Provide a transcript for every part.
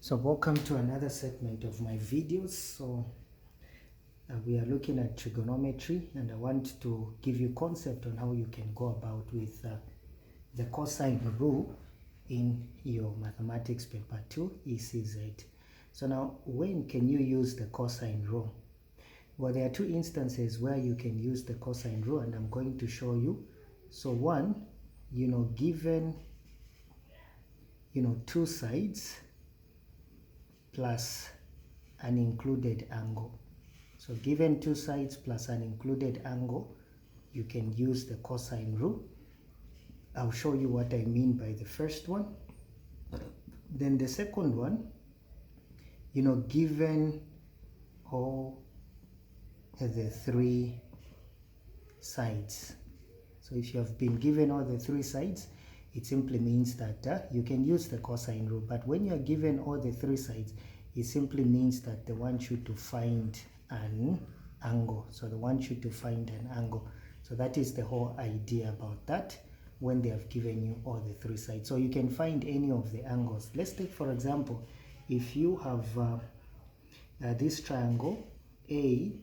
So welcome to another segment of my videos. We are looking at trigonometry, and I want to give you concept on how you can go about with the cosine rule in your mathematics paper 2 ECZ. So now, when can you use the cosine rule? Well, there are two instances where you can use the cosine rule, and I'm going to show you. So one, given two sides plus an included angle. So given two sides plus an included angle, you can use the cosine rule. I'll show you what I mean by the first one. Then the second one, given all the three sides. So if you have been given all the three sides, it simply means that you can use the cosine rule. But when you are given all the three sides, it simply means that they want you to find an angle. So they want you to find an angle. So that is the whole idea about that when they have given you all the three sides. So you can find any of the angles. Let's take, for example, if you have this triangle A,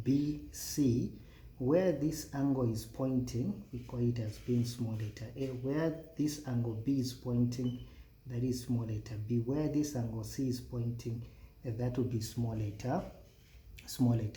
B, C, where this angle is pointing, we call it as being small letter A. Where this angle B is pointing, that is small letter B. Where this angle C is pointing, that would be small letter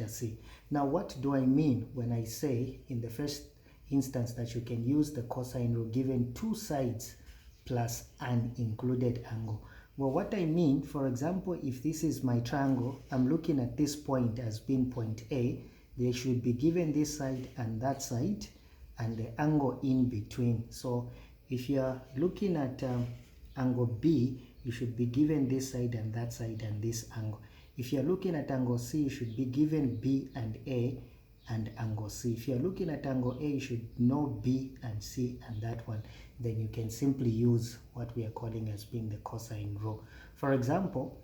C. Now, what do I mean when I say in the first instance that you can use the cosine rule given two sides plus an included angle? Well, what I mean, for example, if this is my triangle, I'm looking at this point as being point A. They should be given this side and that side and the angle in between. So if you are looking at angle B, you should be given this side and that side and this angle. If you are looking at angle C, you should be given B and A and angle C. If you are looking at angle A, you should know B and C and that one. Then you can simply use what we are calling as being the cosine rule. For example,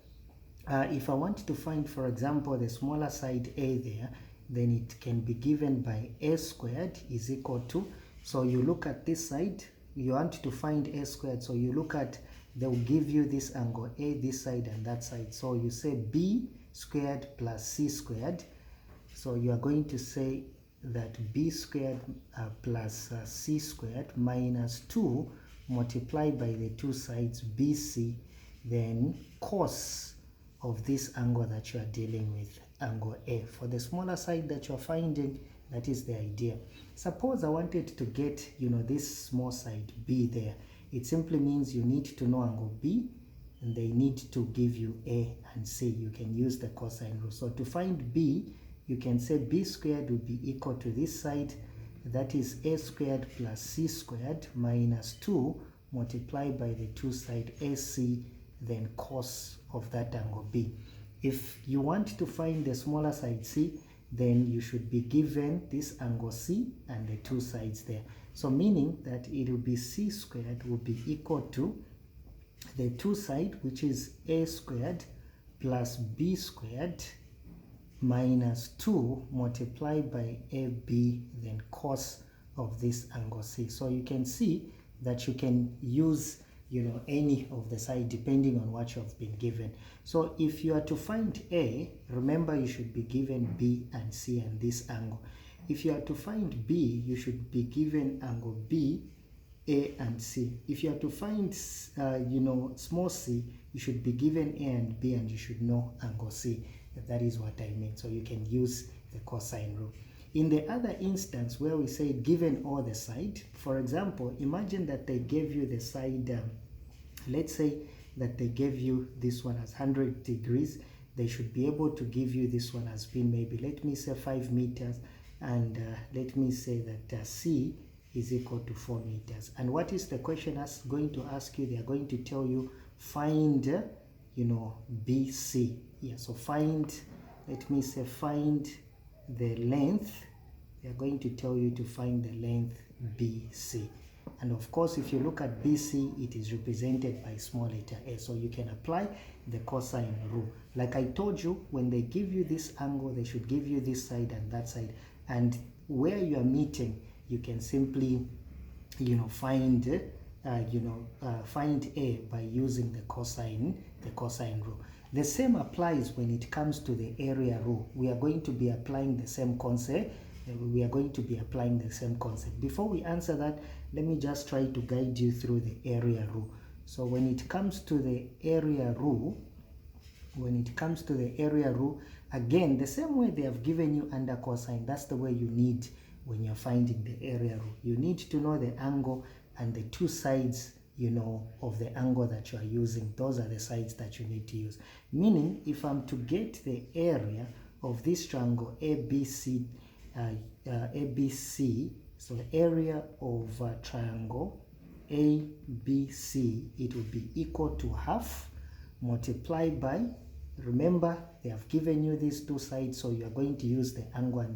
if I want to find, for example, the smaller side A there, then it can be given by A squared is equal to, so you look at this side, you want to find A squared, so you look at, they will give you this angle A, this side and that side. So you say B squared plus C squared. So you are going to say that B squared plus C squared minus 2 multiplied by the two sides BC, then cos of this angle that you are dealing with, angle A. For the smaller side that you are finding, that is the idea. Suppose I wanted to get, this small side B there. It simply means you need to know angle B, and they need to give you A and C. You can use the cosine rule. So to find B, you can say B squared would be equal to this side, that is A squared plus C squared minus 2 multiplied by the two side AC, then cos of that angle B. If you want to find the smaller side C, then you should be given this angle C and the two sides there. So meaning that it will be C squared will be equal to the two side, which is A squared plus B squared minus 2 multiplied by AB, then cos of this angle C. So you can see that you can use any of the side depending on what you have been given. So if you are to find A, remember you should be given B and C and this angle. If you are to find B, you should be given angle B, A and C. If you are to find small c, you should be given A and B and you should know angle C. That is what I mean. So you can use the cosine rule. In the other instance where we say given all the side, for example, imagine that they gave you the side, let's say that they gave you this one as 100 degrees. They should be able to give you this one as being maybe, let me say 5 meters, and let me say that C is equal to 4 meters. And what is the question going to ask you? They are going to tell you find, BC. Yeah, so find, let me say find the length. They are going to tell you to find the length BC. And of course, if you look at BC, it is represented by small letter A. So you can apply the cosine rule. Like I told you, when they give you this angle, they should give you this side and that side. And where you are meeting, you can simply, find find A by using the cosine rule. The same applies when it comes to the area rule. We are going to be applying the same concept. Before we answer that, let me just try to guide you through the area rule. So when it comes to the area rule, again, the same way they have given you under cosine, that's the way you need when you're finding the area rule. You need to know the angle and the two sides, of the angle that you are using. Those are the sides that you need to use. Meaning, if I'm to get the area of this triangle ABC, so the area of triangle ABC, it would be equal to half multiplied by, remember they have given you these two sides, so you are going to use the angle and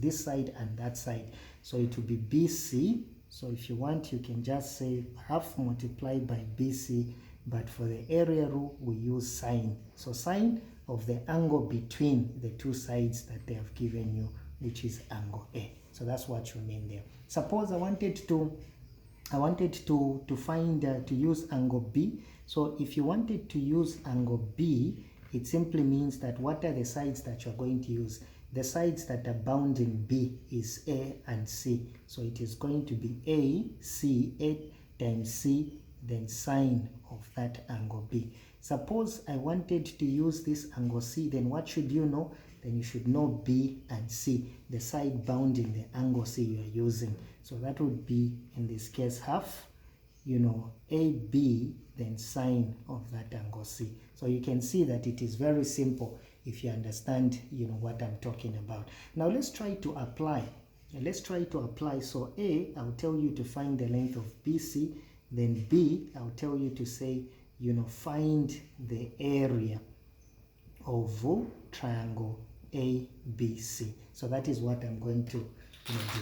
this side and that side, so it will be BC. So if you want, you can just say half multiplied by BC, but for the area rule we use sine. So sine of the angle between the two sides that they have given you, which is angle A. So that's what you mean there. Suppose I wanted to find to use angle B. So if you wanted to use angle B, it simply means that what are the sides that you're going to use? The sides that are bounding B is A and C. So it is going to be A times C, then sine of that angle B. Suppose I wanted to use this angle C, then what should you know? Then you should know B and C, the side bounding the angle C you are using. So that would be, in this case, half, AB, then sine of that angle C. So you can see that it is very simple if you understand, what I'm talking about. Now let's try to apply. So A, I'll tell you to find the length of BC. Then B, I'll tell you to say, find the area of triangle ABC. So that is what I'm going to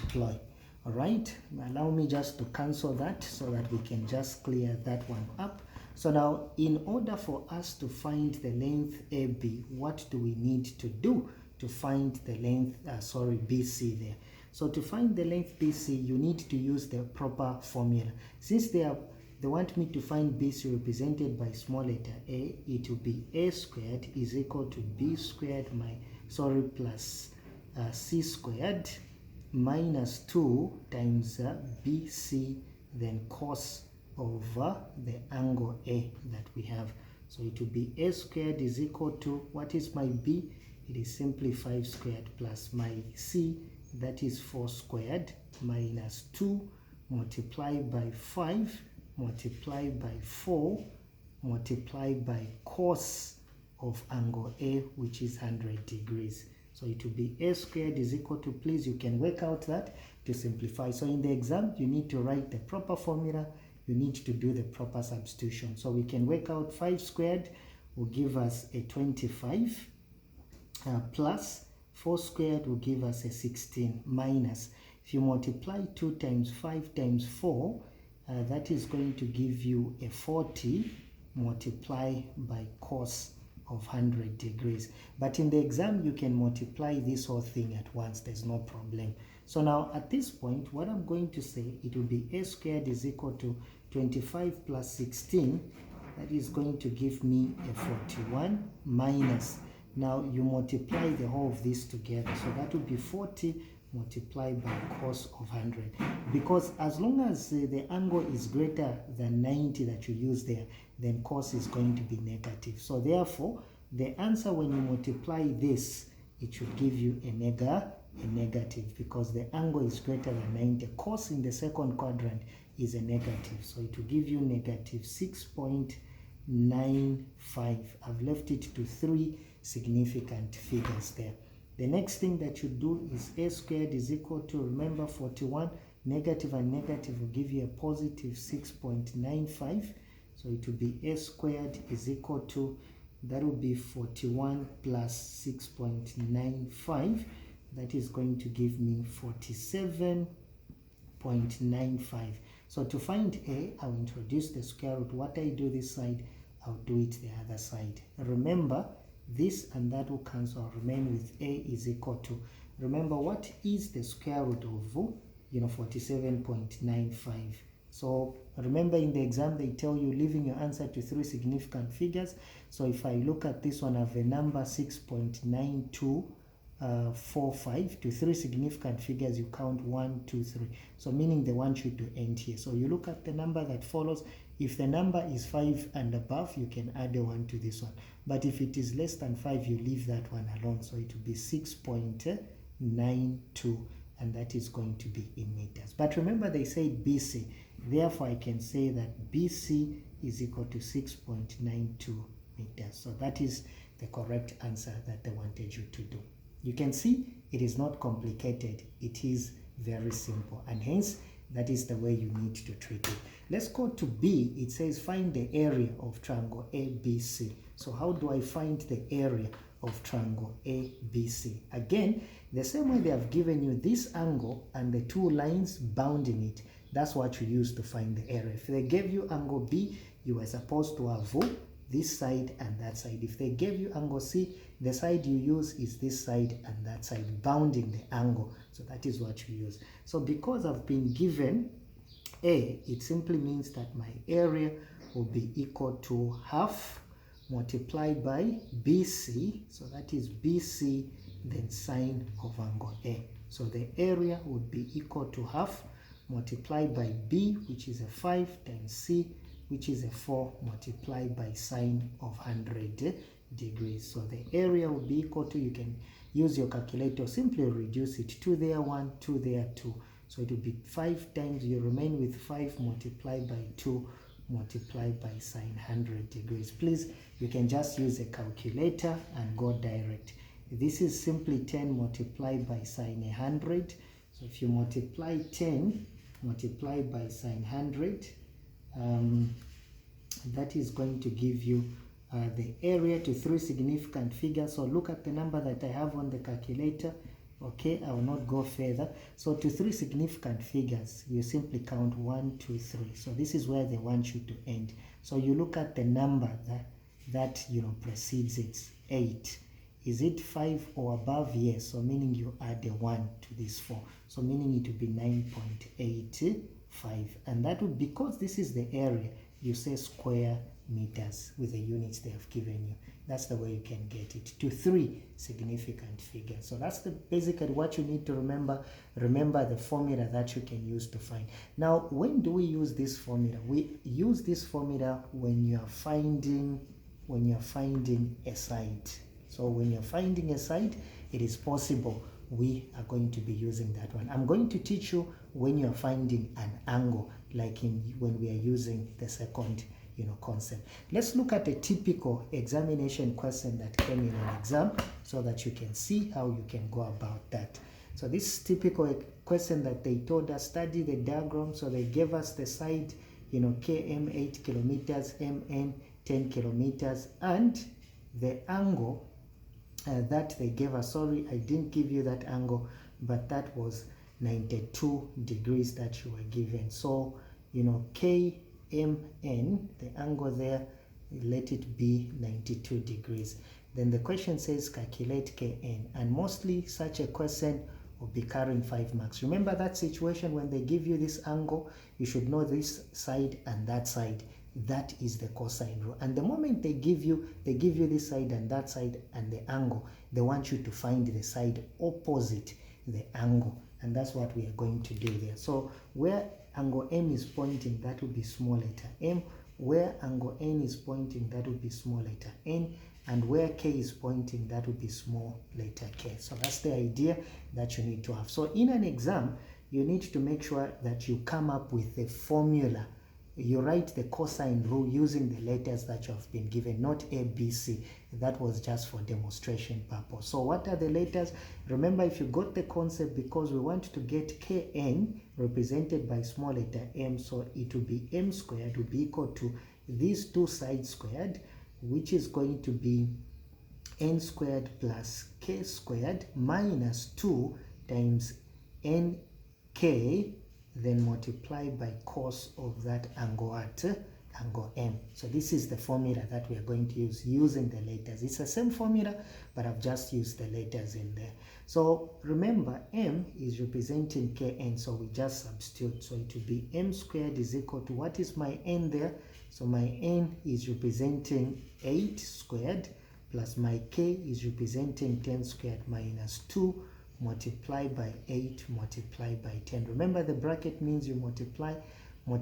deploy. All right, allow me just to cancel that so that we can just clear that one up. So now, in order for us to find the length AB, what do we need to do to find the length, BC there? So to find the length BC, you need to use the proper formula. Since they want me to find BC represented by small letter A, it will be A squared is equal to B squared plus C squared minus 2 times BC, then cos over the angle A that we have. So it will be A squared is equal to, what is my B? It is simply 5 squared plus my C, that is 4 squared, minus 2 multiplied by 5 multiplied by 4 multiplied by cos of angle A, which is 100 degrees. So it will be A squared is equal to, please, you can work out that to simplify. So in the exam, you need to write the proper formula. You need to do the proper substitution. So we can work out 5 squared will give us a 25 plus 4 squared will give us a 16 minus, if you multiply 2 times 5 times 4, that is going to give you a 40 multiply by cos of 100 degrees. But in the exam, you can multiply this whole thing at once. There's no problem. So now at this point, what I'm going to say, it will be A squared is equal to 25 plus 16. That is going to give me a 41 minus. Now you multiply the whole of this together. So that will be 40 multiplied by cos of 100. Because as long as the angle is greater than 90 that you use there, then cos is going to be negative. So therefore, the answer when you multiply this, it should give you a negative, because the angle is greater than 90. Cos in the second quadrant is a negative. So it will give you negative 6.95. I've left it to 3 significant figures there. The next thing that you do is A squared is equal to, remember, 41, negative and negative will give you a positive 6.95. So it will be A squared is equal to, that will be 41 plus 6.95. That is going to give me 47.95. So to find A, I'll introduce the square root. What I do this side, I'll do it the other side. Remember, this and that will cancel. I'll remain with A is equal to, remember, what is the square root of 47.95? So remember in the exam they tell you leaving your answer to 3 significant figures. So if I look at this one, I have a number 6.9245 to 3 significant figures. You count 1, 2, 3. So meaning they want you to end here. So you look at the number that follows. If the number is 5 and above, you can add a 1 to this one. But if it is less than 5, you leave that one alone. So it will be 6.92, and that is going to be in meters. But remember they said BC. Therefore, I can say that BC is equal to 6.92 meters. So that is the correct answer that they wanted you to do. You can see it is not complicated. It is very simple. And hence, that is the way you need to treat it. Let's go to B. It says find the area of triangle ABC. So how do I find the area of triangle ABC? Again, the same way they have given you this angle and the 2 lines bounding it, that's what you use to find the area. If they gave you angle B, you are supposed to have this side and that side. If they gave you angle C, the side you use is this side and that side, bounding the angle. So that is what you use. So because I've been given A, it simply means that my area will be equal to half multiplied by BC. So that is BC, then sine of angle A. So the area would be equal to half multiplied by B, which is a 5, times C, which is a 4, multiplied by sine of 100 degrees. So the area will be equal to, you can use your calculator, simply reduce it, 2 there 1, 2 there 2. So it will be 5 times, you remain with 5 multiplied by 2 multiplied by sine 100 degrees. Please, you can just use a calculator and go direct. This is simply 10 multiplied by sine 100. So if you multiply 10 multiplied by sine 100, that is going to give you the area to 3 significant figures. So look at the number that I have on the calculator. Okay, I will not go further. So to 3 significant figures, you simply count 1, 2, 3. So this is where they want you to end. So you look at the number that precedes it, 8. Is it 5 or above? Yes. So meaning you add a 1 to this 4. So meaning it will be 9.85. And that would, because this is the area, you say square meters with the units they have given you. That's the way you can get it to 3 significant figures. So that's basically what you need to remember. Remember the formula that you can use to find. Now, when do we use this formula? We use this formula when you are finding a side. So when you're finding a side, it is possible we are going to be using that one. I'm going to teach you when you're finding an angle, like when we are using the second concept. Let's look at a typical examination question that came in an exam so that you can see how you can go about that. So this typical question that they told us, study the diagram. So they gave us the side, km 8 kilometers, mn 10 kilometers, and the angle that they gave us. Sorry, I didn't give you that angle, but that was 92 degrees that you were given. So KMN, the angle there, let it be 92 degrees. Then the question says calculate KN, and mostly such a question will be carrying 5 marks. Remember that situation when they give you this angle, you should know this side and that side. That is the cosine rule. And the moment they give you this side and that side and the angle, they want you to find the side opposite the angle. And that's what we are going to do there. So where angle M is pointing, that will be small letter m. Where angle N is pointing, that will be small letter n. And where K is pointing, that will be small letter k. So that's the idea that you need to have. So in an exam, you need to make sure that you come up with a formula. You write the cosine rule using the letters that you have been given, not A, B, C. That was just for demonstration purpose. So what are the letters? Remember, if you got the concept, because we want to get Kn represented by small letter m, so it will be m squared will be equal to these 2 sides squared, which is going to be n squared plus k squared minus 2 times nk, then multiply by cos of that angle at angle M. So this is the formula that we are going to use using the letters. It's the same formula, but I've just used the letters in there. So remember, M is representing Kn, so we just substitute. So it will be M squared is equal to, what is my N there? So my N is representing 8 squared, plus my K is representing 10 squared minus 2 multiplied by 8 multiplied by 10. Remember, the bracket means you multiply.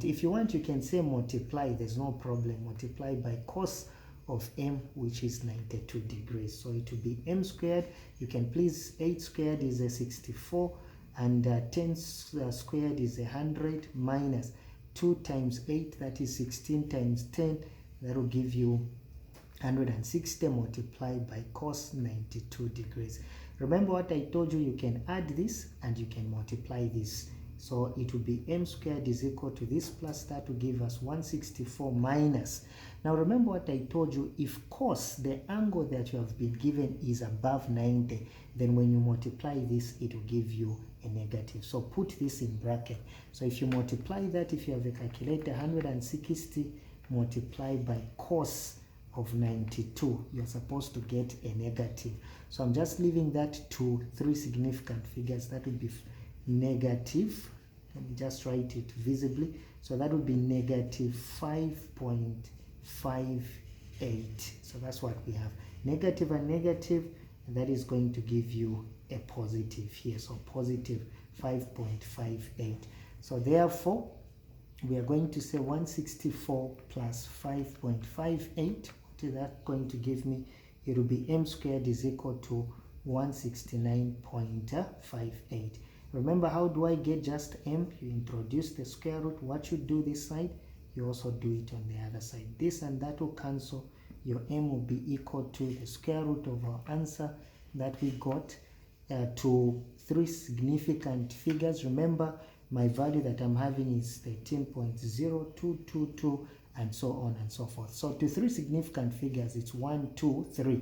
If you want, you can say multiply, there's no problem. Multiply by cos of M, which is 92 degrees. So it will be M squared. You can please, 8 squared is a 64, and 10 squared is 100, minus 2 times 8, that is 16 times 10. That will give you 160 multiplied by cos 92 degrees. Remember what I told you, you can add this and you can multiply this. So it will be M squared is equal to this plus that will give us 164 minus. Now remember what I told you, if cos, the angle that you have been given, is above 90, then when you multiply this, it will give you a negative. So put this in bracket. So if you multiply that, if you have a calculator, 160 multiplied by cos of 92, you're supposed to get a negative. So I'm just leaving that to 3 significant figures. That would be negative, let me just write it visibly. So that would be negative 5.58. So that's what we have, negative and negative, and that is going to give you a positive here. So positive 5.58. So therefore, we are going to say 164 plus 5.58. What is that going to give me? It will be M squared is equal to 169.58. Remember, how do I get just M? You introduce the square root. What you do this side, you also do it on the other side. This and that will cancel. Your M will be equal to the square root of our answer that we got, to 3 significant figures. Remember, my value that I'm having is 13.0222, and so on and so forth. So to 3 significant figures, it's 1, 2, 3.